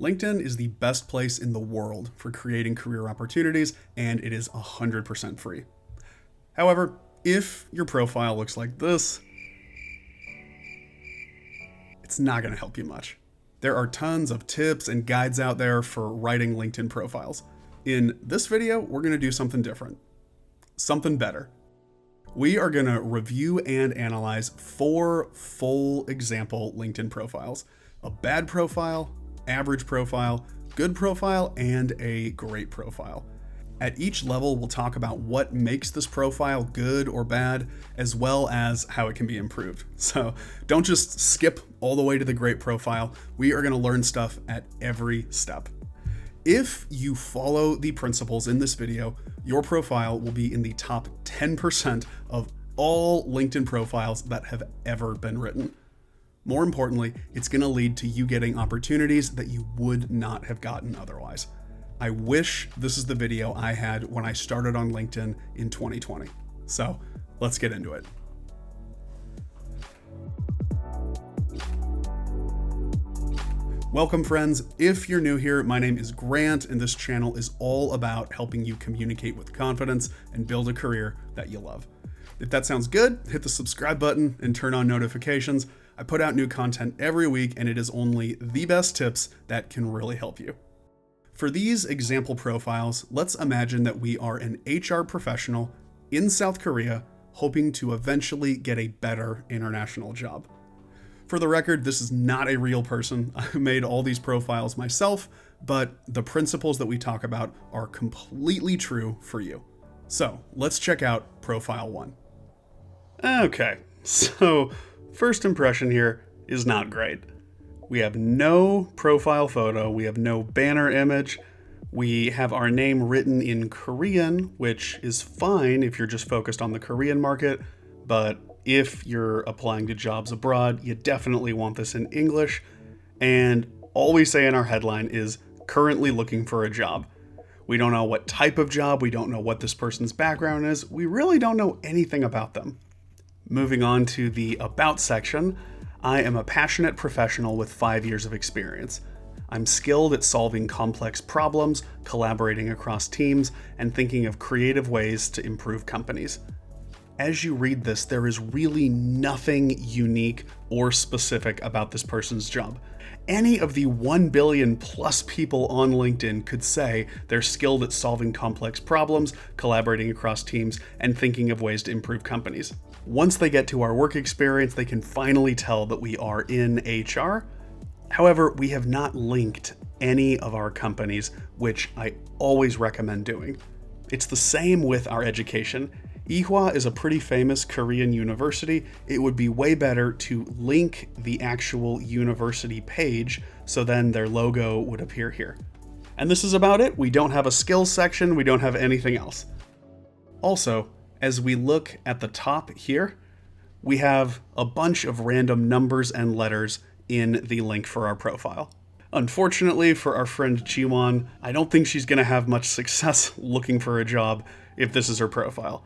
LinkedIn is the best place in the world for creating career opportunities, and it is 100% free. However, if your profile looks like this, it's not going to help you much. There are tons of tips and guides out there for writing LinkedIn profiles. In this video, we're going to do something different, something better. We are going to review and analyze 4 full example LinkedIn profiles: a bad profile, average profile, good profile, and a great profile. At each level, we'll talk about what makes this profile good or bad, as well as how it can be improved. So don't just skip all the way to the great profile. We are going to learn stuff at every step. If you follow the principles in this video, your profile will be in the top 10% of all LinkedIn profiles that have ever been written. More importantly, it's going to lead to you getting opportunities that you would not have gotten otherwise. I wish this is the video I had when I started on LinkedIn in 2020. So let's get into it. Welcome, friends. If you're new here, my name is Grant, and this channel is all about helping you communicate with confidence and build a career that you love. If that sounds good, hit the subscribe button and turn on notifications. I put out new content every week, and it is only the best tips that can really help you. For these example profiles, let's imagine that we are an HR professional in South Korea hoping to eventually get a better international job. For the record, this is not a real person. I made all these profiles myself, but the principles that we talk about are completely true for you. So let's check out profile 1. Okay, so first impression here is not great. We have no profile photo, we have no banner image, we have our name written in Korean, which is fine if you're just focused on the Korean market, but if you're applying to jobs abroad, you definitely want this in English. And all we say in our headline is currently looking for a job. We don't know what type of job, we don't know what this person's background is, we really don't know anything about them. Moving on to the About section, I am a passionate professional with 5 years of experience. I'm skilled at solving complex problems, collaborating across teams, and thinking of creative ways to improve companies. As you read this, there is really nothing unique or specific about this person's job. Any of the 1 billion plus people on LinkedIn could say they're skilled at solving complex problems, collaborating across teams, and thinking of ways to improve companies. Once they get to our work experience, they can finally tell that we are in HR. However, we have not linked any of our companies, which I always recommend doing. It's the same with our education. Ewha is a pretty famous Korean university. It would be way better to link the actual university page, so then their logo would appear here. And this is about it. We don't have a skills section. We don't have anything else. Also, as we look at the top here, we have a bunch of random numbers and letters in the link for our profile. Unfortunately for our friend Jiwon, I don't think she's going to have much success looking for a job if this is her profile.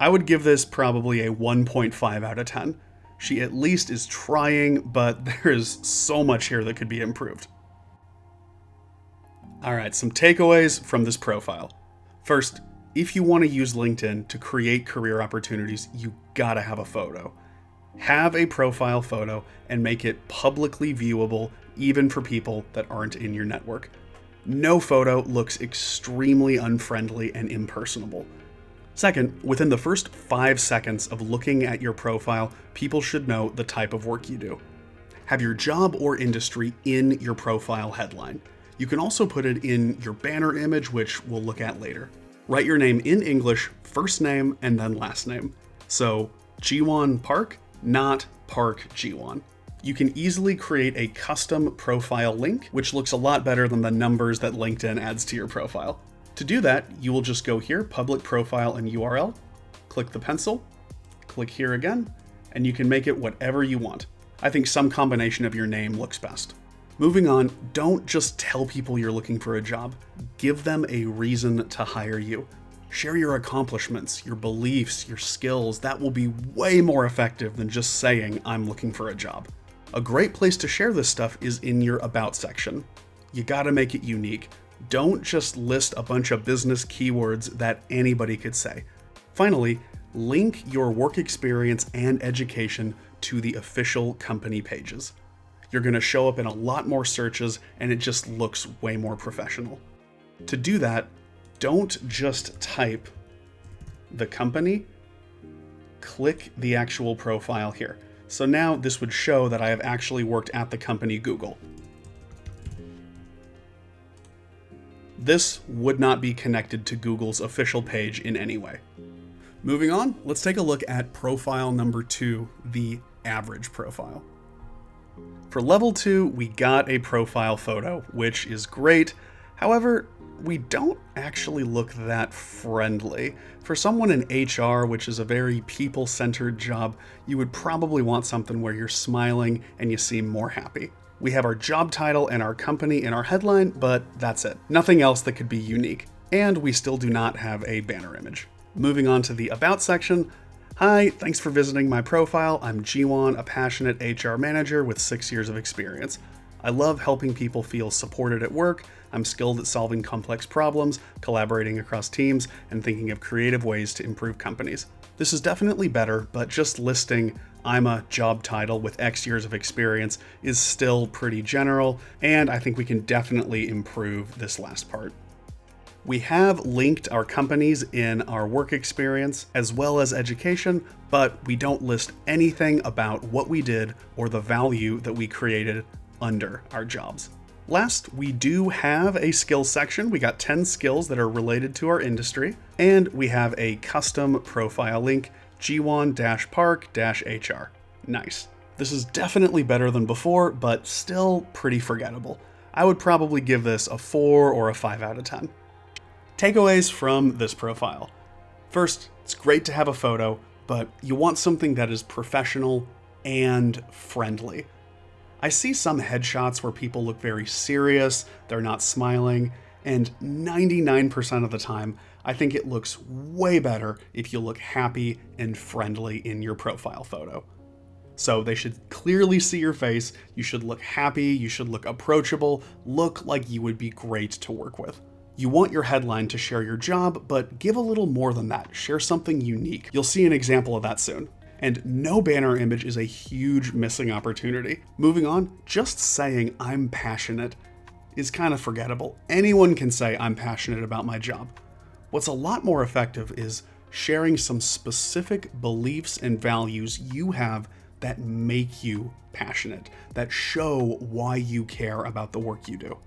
I would give this probably a 1.5 out of 10. She at least is trying, but there is so much here that could be improved. Alright, some takeaways from this profile. First, if you want to use LinkedIn to create career opportunities, you gotta have a photo. Have a profile photo and make it publicly viewable even for people that aren't in your network. No photo looks extremely unfriendly and impersonable. Second, within the first 5 seconds of looking at your profile, people should know the type of work you do. Have your job or industry in your profile headline. You can also put it in your banner image, which we'll look at later. Write your name in English, first name, and then last name. So, Jiwon Park, not Park Jiwon. You can easily create a custom profile link, which looks a lot better than the numbers that LinkedIn adds to your profile. To do that, you will just go here, public profile and URL, click the pencil, click here again, and you can make it whatever you want. I think some combination of your name looks best. Moving on, don't just tell people you're looking for a job. Give them a reason to hire you. Share your accomplishments, your beliefs, your skills. That will be way more effective than just saying, I'm looking for a job. A great place to share this stuff is in your About section. You gotta make it unique. Don't just list a bunch of business keywords that anybody could say. Finally, link your work experience and education to the official company pages. You're gonna show up in a lot more searches and it just looks way more professional. To do that, don't just type the company, click the actual profile here. So now this would show that I have actually worked at the company Google. This would not be connected to Google's official page in any way. Moving on, let's take a look at profile number 2, the average profile. For level 2, we got a profile photo, which is great. However, we don't actually look that friendly. For someone in HR, which is a very people-centered job, you would probably want something where you're smiling and you seem more happy. We have our job title and our company in our headline, but that's it. Nothing else that could be unique. And we still do not have a banner image. Moving on to the About section. Hi, thanks for visiting my profile. I'm Jiwon, a passionate HR manager with 6 years of experience. I love helping people feel supported at work. I'm skilled at solving complex problems, collaborating across teams, and thinking of creative ways to improve companies. This is definitely better, but just listing I'm a job title with X years of experience is still pretty general, and I think we can definitely improve this last part. We have linked our companies in our work experience as well as education, but we don't list anything about what we did or the value that we created under our jobs. Last, we do have a skills section. We got 10 skills that are related to our industry, and we have a custom profile link, G1-Park-HR. Nice. This is definitely better than before, but still pretty forgettable. I would probably give this a 4 or a 5 out of 10. Takeaways from this profile. First, it's great to have a photo, but you want something that is professional and friendly. I see some headshots where people look very serious, they're not smiling, and 99% of the time, I think it looks way better if you look happy and friendly in your profile photo. So they should clearly see your face, you should look happy, you should look approachable, look like you would be great to work with. You want your headline to share your job, but give a little more than that. Share something unique. You'll see an example of that soon. And no banner image is a huge missing opportunity. Moving on, just saying I'm passionate is kind of forgettable. Anyone can say I'm passionate about my job. What's a lot more effective is sharing some specific beliefs and values you have that make you passionate, that show why you care about the work you do.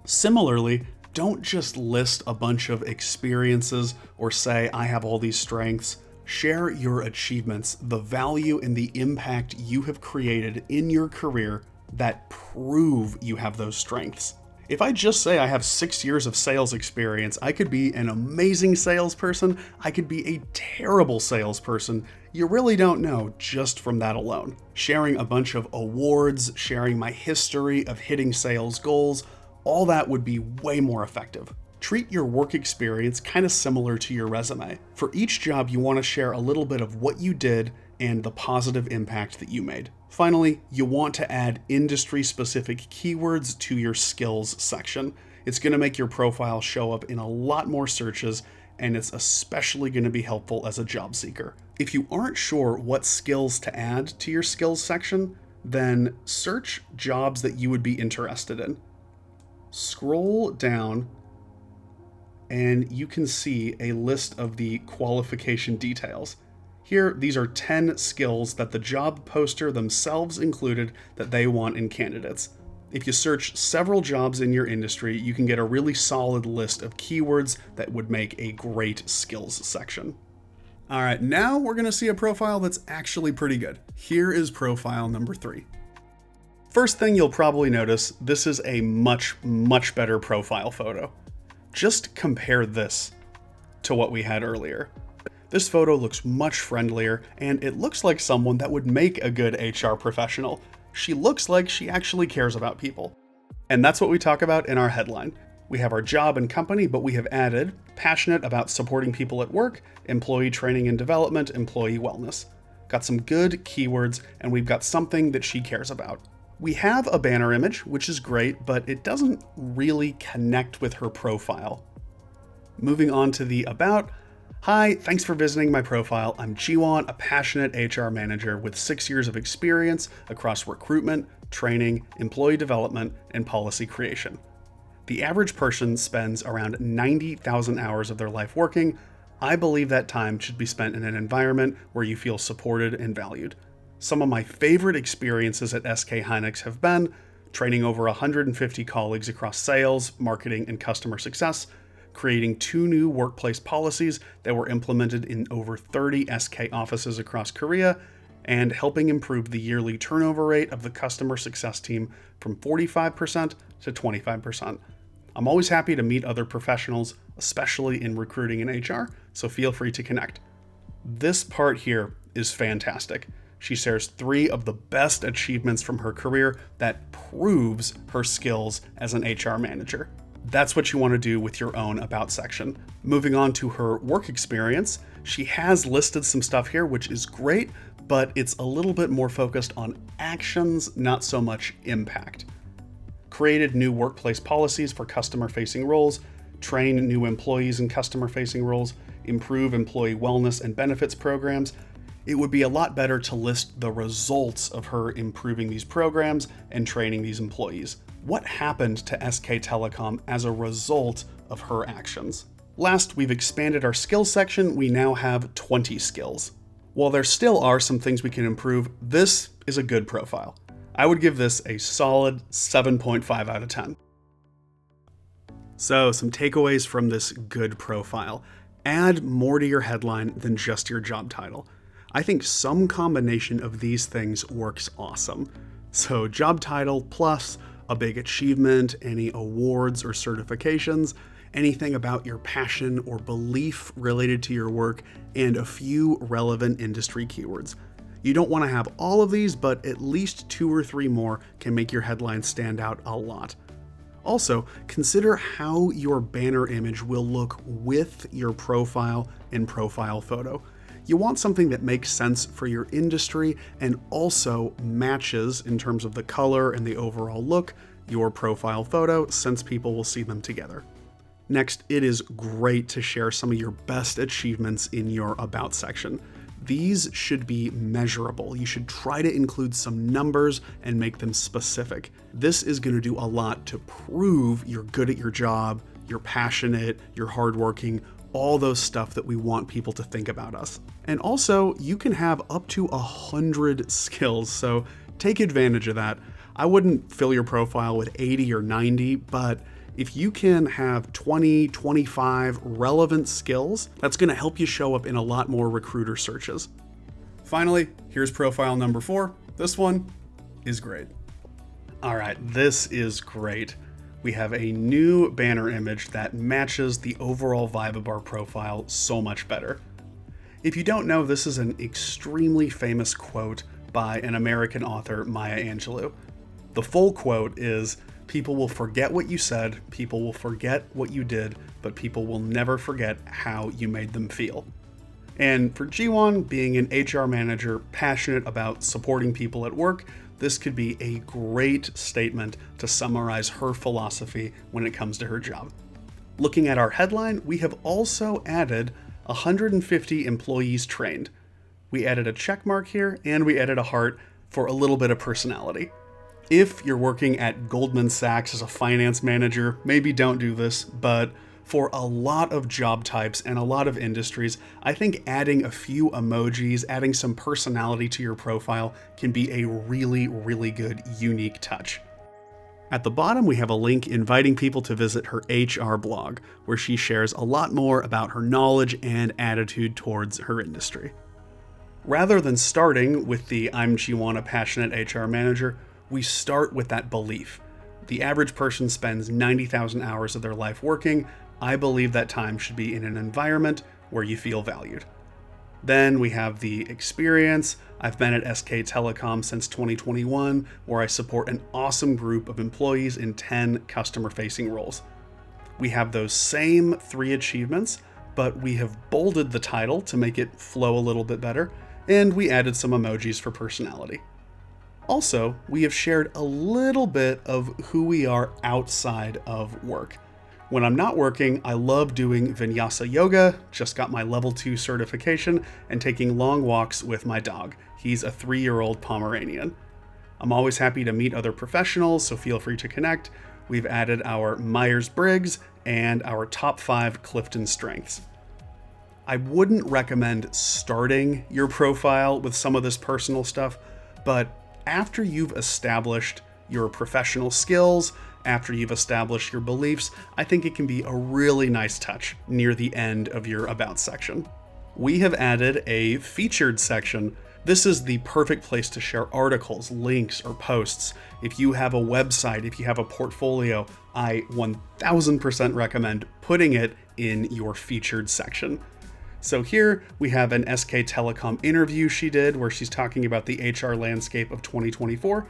Similarly, don't just list a bunch of experiences or say, I have all these strengths. Share your achievements, the value and the impact you have created in your career that prove you have those strengths. If I just say I have 6 years of sales experience, I could be an amazing salesperson, I could be a terrible salesperson. You really don't know just from that alone. Sharing a bunch of awards, sharing my history of hitting sales goals, all that would be way more effective. Treat your work experience kind of similar to your resume. For each job, you want to share a little bit of what you did and the positive impact that you made. Finally, you want to add industry-specific keywords to your skills section. It's going to make your profile show up in a lot more searches, and it's especially going to be helpful as a job seeker. If you aren't sure what skills to add to your skills section, then search jobs that you would be interested in. Scroll down and you can see a list of the qualification details. Here, these are 10 skills that the job poster themselves included that they want in candidates. If you search several jobs in your industry, you can get a really solid list of keywords that would make a great skills section. All right, now we're gonna see a profile that's actually pretty good. Here is profile number 3. First thing you'll probably notice, this is a much better profile photo. Just compare this to what we had earlier. This photo looks much friendlier, and it looks like someone that would make a good HR professional. She looks like she actually cares about people. And that's what we talk about in our headline. We have our job and company, but we have added passionate about supporting people at work, employee training and development, employee wellness. Got some good keywords, and we've got something that she cares about. We have a banner image, which is great, but it doesn't really connect with her profile. Moving on to the About. Hi, thanks for visiting my profile. I'm Jiwon, a passionate HR manager with 6 years of experience across recruitment, training, employee development, and policy creation. The average person spends around 90,000 hours of their life working. I believe that time should be spent in an environment where you feel supported and valued. Some of my favorite experiences at SK Hynix have been training over 150 colleagues across sales, marketing, and customer success, creating 2 new workplace policies that were implemented in over 30 SK offices across Korea, and helping improve the yearly turnover rate of the customer success team from 45% to 25%. I'm always happy to meet other professionals, especially in recruiting and HR, so feel free to connect. This part here is fantastic. She shares 3 of the best achievements from her career that proves her skills as an HR manager. That's what you want to do with your own About section. Moving on to her work experience, she has listed some stuff here, which is great, but it's a little bit more focused on actions, not so much impact. Created new workplace policies for customer-facing roles, train new employees in customer-facing roles, improve employee wellness and benefits programs. It would be a lot better to list the results of her improving these programs and training these employees. What happened to SK Telecom as a result of her actions? Last, we've expanded our skills section. We now have 20 skills. While there still are some things we can improve, this is a good profile. I would give this a solid 7.5 out of 10. So, some takeaways from this good profile. Add more to your headline than just your job title. I think some combination of these things works awesome. So, job title plus a big achievement, any awards or certifications, anything about your passion or belief related to your work, and a few relevant industry keywords. You don't want to have all of these, but at least 2 or 3 more can make your headline stand out a lot. Also, consider how your banner image will look with your profile and profile photo. You want something that makes sense for your industry and also matches, in terms of the color and the overall look, your profile photo, since people will see them together. Next, it is great to share some of your best achievements in your About section. These should be measurable. You should try to include some numbers and make them specific. This is going to do a lot to prove you're good at your job, you're passionate, you're hardworking, all those stuff that we want people to think about us. And also, you can have up to 100 skills, so take advantage of that. I wouldn't fill your profile with 80 or 90, but if you can have 20, 25 relevant skills, that's going to help you show up in a lot more recruiter searches. Finally, here's profile number 4. This one is great. All right, this is great. We have a new banner image that matches the overall vibe of our profile so much better. If you don't know, this is an extremely famous quote by an American author, Maya Angelou. The full quote is, "People will forget what you said, people will forget what you did, but people will never forget how you made them feel." And for Jiwon, being an HR manager passionate about supporting people at work, this could be a great statement to summarize her philosophy when it comes to her job. Looking at our headline, we have also added 150 employees trained. We added a check mark here, and we added a heart for a little bit of personality. If you're working at Goldman Sachs as a finance manager, maybe don't do this, but for a lot of job types and a lot of industries, I think adding a few emojis, adding some personality to your profile can be a really, really good, unique touch. At the bottom, we have a link inviting people to visit her HR blog, where she shares a lot more about her knowledge and attitude towards her industry. Rather than starting with the "I'm Jiwon, a passionate HR manager," we start with that belief. The average person spends 90,000 hours of their life working. I believe that time should be in an environment where you feel valued. Then we have the experience. I've been at SK Telecom since 2021, where I support an awesome group of employees in 10 customer-facing roles. We have those same 3 achievements, but we have bolded the title to make it flow a little bit better, and we added some emojis for personality. Also, we have shared a little bit of who we are outside of work. When I'm not working, I love doing vinyasa yoga, just got my level 2 certification, and taking long walks with my dog. He's a 3-year-old Pomeranian. I'm always happy to meet other professionals, so feel free to connect. We've added our Myers-Briggs and our top 5 Clifton strengths. I wouldn't recommend starting your profile with some of this personal stuff, but after you've established your professional skills, after you've established your beliefs, I think it can be a really nice touch near the end of your About section. We have added a featured section. This is the perfect place to share articles, links, or posts. If you have a website, if you have a portfolio, I 1000% recommend putting it in your featured section. So here we have an SK Telecom interview she did where she's talking about the HR landscape of 2024.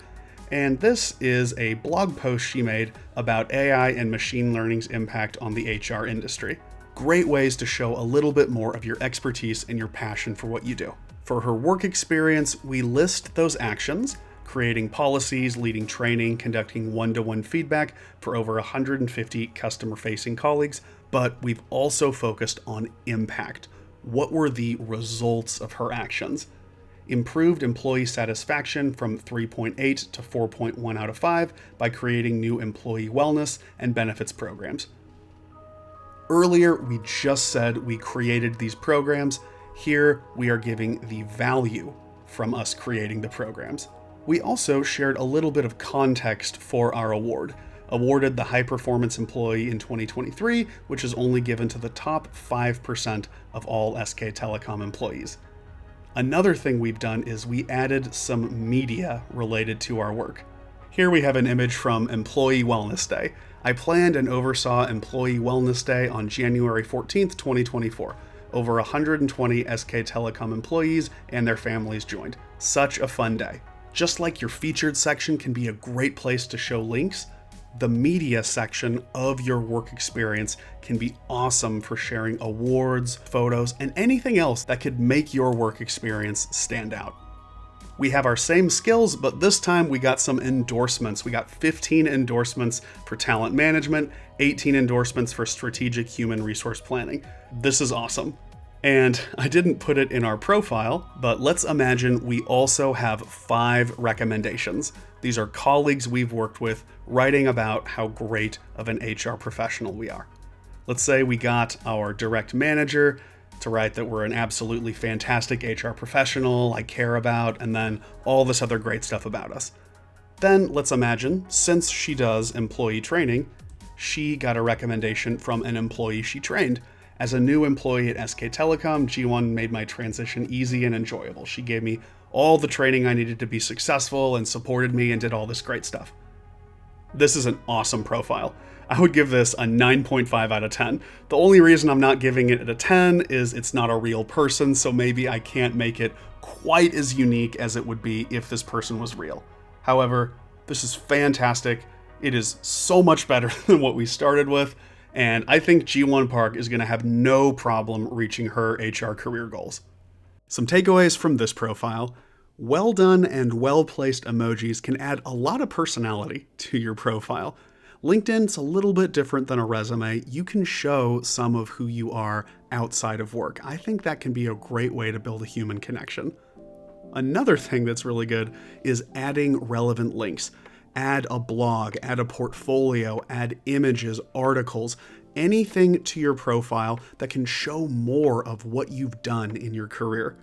And this is a blog post she made about AI and machine learning's impact on the HR industry. Great ways to show a little bit more of your expertise and your passion for what you do. For her work experience, we list those actions: creating policies, leading training, conducting one-to-one feedback for over 150 customer-facing colleagues, but we've also focused on impact. What were the results of her actions? Improved employee satisfaction from 3.8 to 4.1 out of 5 by creating new employee wellness and benefits programs. Earlier, we just said we created these programs. Here, we are giving the value from us creating the programs. We also shared a little bit of context for our award. Awarded the High Performance Employee in 2023, which is only given to the top 5% of all SK Telecom employees. Another thing we've done is we added some media related to our work. Here we have an image from Employee Wellness Day. I planned and oversaw Employee Wellness Day on January 14th, 2024. Over 120 SK Telecom employees and their families joined. Such a fun day. Just like your featured section can be a great place to show links, the media section of your work experience can be awesome for sharing awards, photos, and anything else that could make your work experience stand out. We have our same skills, but this time we got some endorsements. We got 15 endorsements for talent management, 18 endorsements for strategic human resource planning. This is awesome. And I didn't put it in our profile, but let's imagine we also have 5 recommendations. These are colleagues we've worked with writing about how great of an HR professional we are. Let's say we got our direct manager to write that we're an absolutely fantastic HR professional, I care about, and then all this other great stuff about us. Then let's imagine, since she does employee training, she got a recommendation from an employee she trained. As a new employee at SK Telecom, G1 made my transition easy and enjoyable. She gave me all the training I needed to be successful and supported me and did all this great stuff. This is an awesome profile. I would give this a 9.5 out of 10. The only reason I'm not giving it a 10 is it's not a real person, so maybe I can't make it quite as unique as it would be if this person was real. However, this is fantastic. It is so much better than what we started with, and I think G1 Park is going to have no problem reaching her HR career goals. Some takeaways from this profile. Well done and well-placed emojis can add a lot of personality to your profile. LinkedIn's a little bit different than a resume. You can show some of who you are outside of work. I think that can be a great way to build a human connection. Another thing that's really good is adding relevant links. Add a blog, add a portfolio, add images, articles, anything to your profile that can show more of what you've done in your career.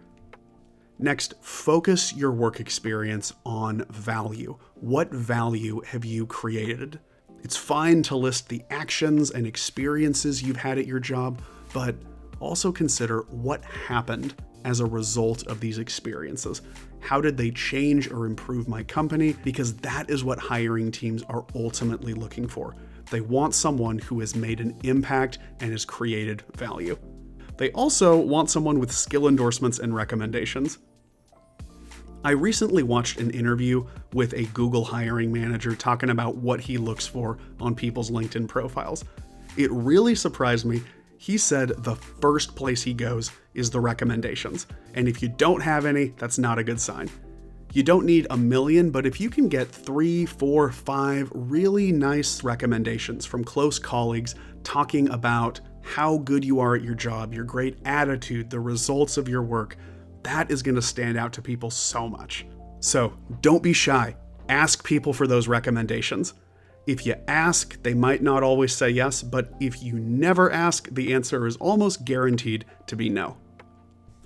Next, focus your work experience on value. What value have you created? It's fine to list the actions and experiences you've had at your job, but also consider what happened as a result of these experiences. How did they change or improve my company? Because that is what hiring teams are ultimately looking for. They want someone who has made an impact and has created value. They also want someone with skill endorsements and recommendations. I recently watched an interview with a Google hiring manager talking about what he looks for on people's LinkedIn profiles. It really surprised me. He said the first place he goes is the recommendations. And if you don't have any, that's not a good sign. You don't need a million, but if you can get 3, 4, 5 really nice recommendations from close colleagues talking about how good you are at your job, your great attitude, the results of your work, that is going to stand out to people so much. So don't be shy. Ask people for those recommendations. If you ask, they might not always say yes, but if you never ask, the answer is almost guaranteed to be no.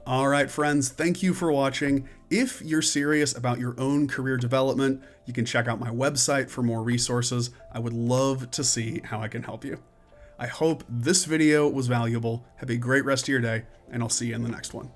All right, friends, thank you for watching. If you're serious about your own career development, you can check out my website for more resources. I would love to see how I can help you. I hope this video was valuable. Have a great rest of your day, and I'll see you in the next one.